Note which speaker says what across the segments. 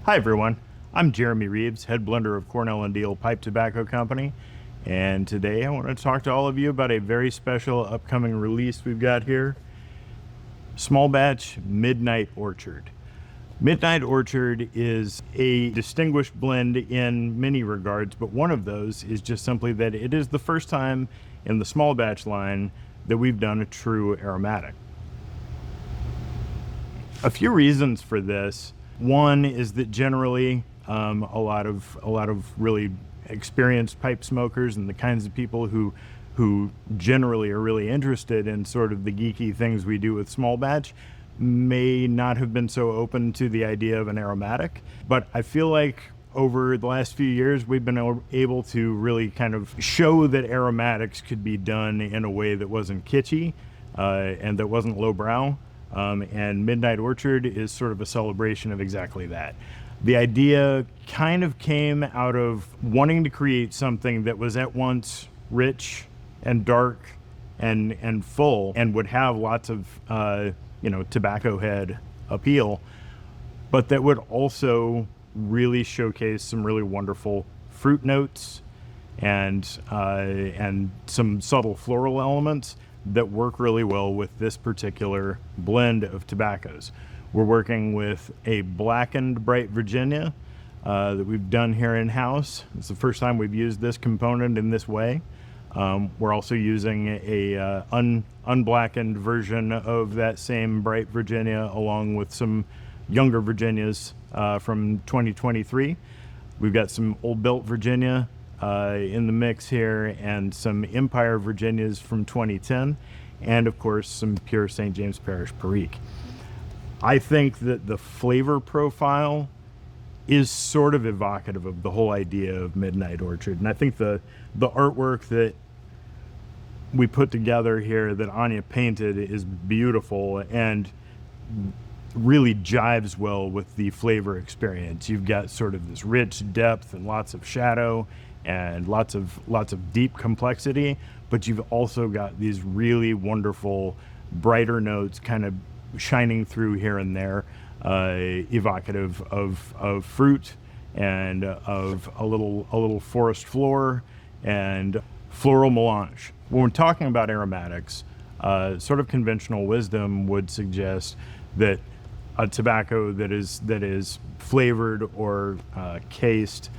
Speaker 1: Hi everyone, I'm Jeremy Reeves, head blender of Cornell Diehl Pipe Tobacco Company, and today I want to talk to all of you about a very special upcoming release we've got here, small batch Midnight Orchard. Midnight Orchard is a distinguished blend in many regards, but one of those is just simply that it is the first time in the small batch line that we've done a true aromatic. A few reasons for this. One is that generally a lot of really experienced pipe smokers and the kinds of people who generally are really interested in sort of the geeky things we do with small batch may not have been so open to the idea of an aromatic. But I feel like over the last few years we've been able to really kind of show that aromatics could be done in a way that wasn't kitschy and that wasn't lowbrow. And Midnight Orchard is sort of a celebration of exactly that. The idea kind of came out of wanting to create something that was at once rich and dark and full and would have lots of tobacco head appeal, but that would also really showcase some really wonderful fruit notes and some subtle floral elements that work really well with this particular blend of tobaccos. We're working with a blackened bright Virginia that we've done here in-house. It's the first time we've used this component in this way. We're also using a unblackened version of that same bright Virginia along with some younger Virginias from 2023. We've got some Old Belt Virginia in the mix here, and some Empire Virginias from 2010, and of course some pure St. James Parish Perique. I think that the flavor profile is sort of evocative of the whole idea of Midnight Orchard, and I think the artwork that we put together here that Anya painted is beautiful and really jives well with the flavor experience. You've got sort of this rich depth and lots of shadow and lots of deep complexity, but you've also got these really wonderful brighter notes kind of shining through here and there, evocative of fruit and of a little forest floor and floral melange. When we're talking about aromatics, sort of conventional wisdom would suggest that a tobacco that is flavored or cased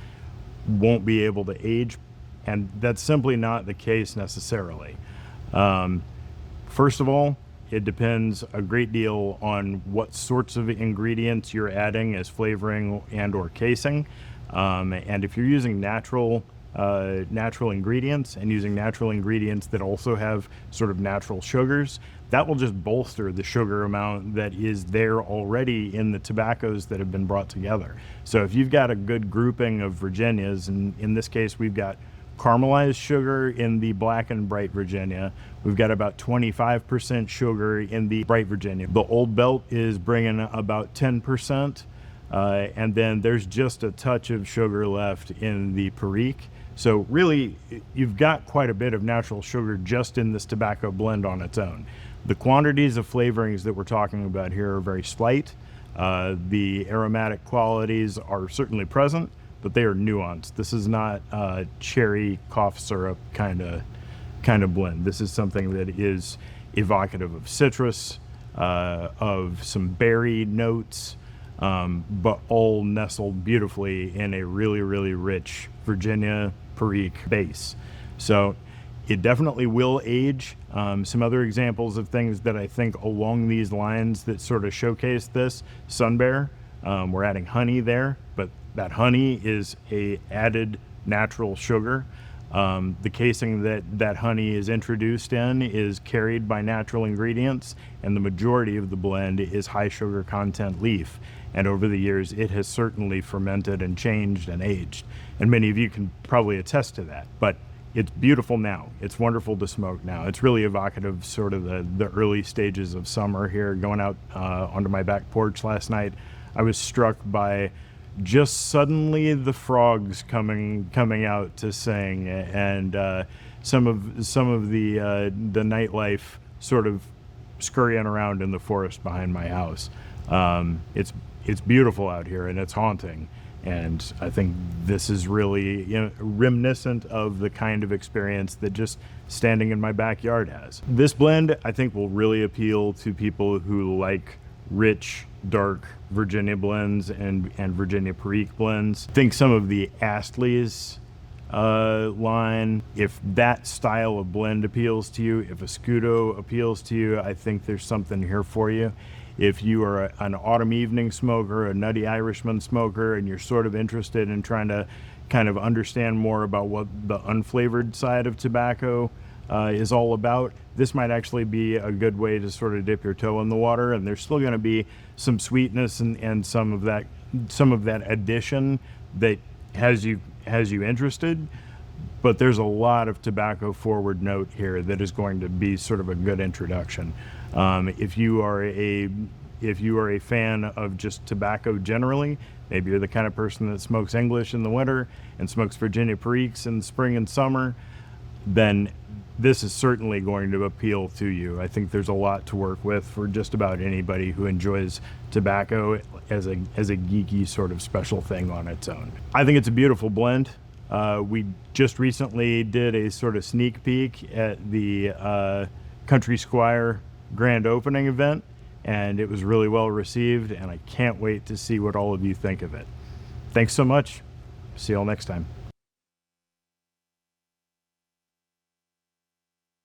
Speaker 1: won't be able to age, and that's simply not the case necessarily. First of all, it depends a great deal on what sorts of ingredients you're adding as flavoring and or casing, and if you're using natural ingredients and using natural ingredients that also have sort of natural sugars, that will just bolster the sugar amount that is there already in the tobaccos that have been brought together. So if you've got a good grouping of Virginias, and in this case we've got caramelized sugar in the blackened bright Virginia, we've got about 25% sugar in the bright Virginia. The Old Belt is bringing about 10%, and then there's just a touch of sugar left in the Perique. So really, you've got quite a bit of natural sugar just in this tobacco blend on its own. The quantities of flavorings that we're talking about here are very slight. The aromatic qualities are certainly present, but they are nuanced. This is not a cherry cough syrup kind of blend. This is something that is evocative of citrus, of some berry notes, but all nestled beautifully in a really, really rich Virginia Perique base. So it definitely will age. Some other examples of things that I think along these lines that sort of showcase this: Sun Bear. We're adding honey there, but that honey is a added natural sugar. The casing that honey is introduced in is carried by natural ingredients, and the majority of the blend is high sugar content leaf. And over the years, it has certainly fermented and changed and aged. And many of you can probably attest to that. But it's beautiful now. It's wonderful to smoke now. It's really evocative, sort of the early stages of summer here. Going out onto my back porch last night, I was struck by just suddenly the frogs coming out to sing, and some of the nightlife sort of scurrying around in the forest behind my house. it's beautiful out here and it's haunting. And I think this is really, reminiscent of the kind of experience that just standing in my backyard has. This blend, I think, will really appeal to people who like rich, dark Virginia blends and Virginia Perique blends. I think some of the Astleys line, if that style of blend appeals to you, if a Scudo appeals to you, I think there's something here for you. If you are an autumn evening smoker, a nutty Irishman smoker, and you're sort of interested in trying to kind of understand more about what the unflavored side of tobacco is all about, this might actually be a good way to sort of dip your toe in the water. And there's still going to be some sweetness and some of that addition that has you interested. But there's a lot of tobacco forward note here that is going to be sort of a good introduction. If you are a fan of just tobacco generally, maybe you're the kind of person that smokes English in the winter and smokes Virginia Periques in the spring and summer, then this is certainly going to appeal to you. I think there's a lot to work with for just about anybody who enjoys tobacco as a geeky sort of special thing on its own. I think it's a beautiful blend. We just recently did a sort of sneak peek at the Country Squire grand opening event, and it was really well received, and I can't wait to see what all of you think of it. Thanks so much. See you all next time.